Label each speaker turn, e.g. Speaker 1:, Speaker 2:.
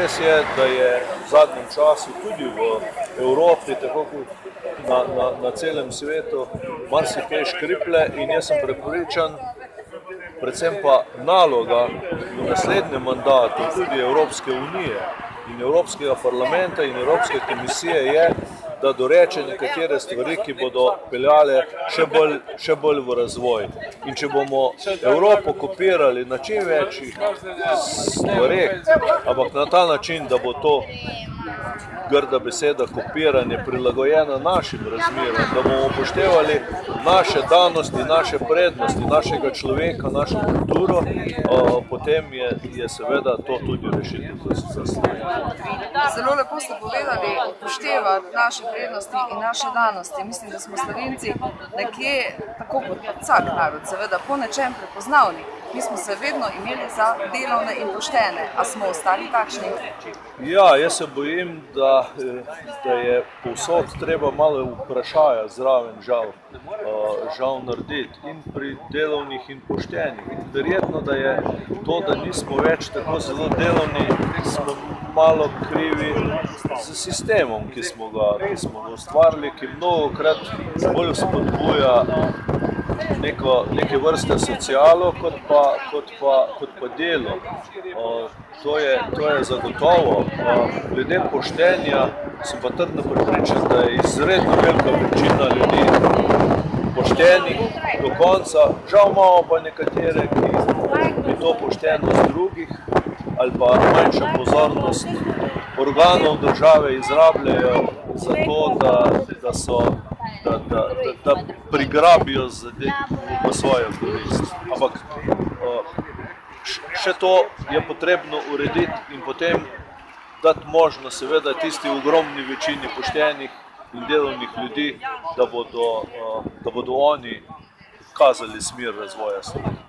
Speaker 1: Res je, da je v zadnjem času tudi v Evropi, tako kot na celem svetu, marsikaj škriplje in jaz sem prepričan, predvsem pa naloga v naslednjem mandatu tudi Evropske unije in Evropskega parlamenta in Evropske komisije je, da doreče nekatere stvari, ki bodo peljale še bolj v razvoj. In če bomo Evropo kopirali na čim večjih stvareh, ampak na ta način, da bo to grda beseda kopiranje prilagojena našim razmeram, da bomo upoštevali naše danosti, naše prednosti, našega človeka, našo kulturo, potem je seveda to tudi rešitev za Slovenijo.
Speaker 2: Zelo lepo ste povedali, upoštevati naše prednosti in naše danosti. Mislim, da smo Slovenci nekje, tako kot vsak narod, seveda po nečem prepoznavni. Mi smo se vedno imeli za delovne in poštene, a smo ostali takšni?
Speaker 1: Ja, jaz se bojim, da je povsod treba malo vprašaja zraven žal narediti in pri delovnih in poštenih. In verjetno, da je to, da nismo več tako zelo delovni, smo malo krivi z sistemom, ki smo ga ustvarili, ki mnogokrat bolj spodbuja neke vrste socialo, kot pa delo. To je zagotovo. Glede poštenja sem pa trdno prepričan, da je izredno velika večina ljudi poštenih do konca. Žal imamo pa nekatere, ki to poštenost drugih ali pa manjša pozornost organov države izrabljajo za to, da prigrabijo v svojo korist. Ampak še to je potrebno urediti in potem dati možnost seveda tisti ogromni večini poštenih in delovnih ljudi, da bodo oni kazali smer razvoja Slovenije.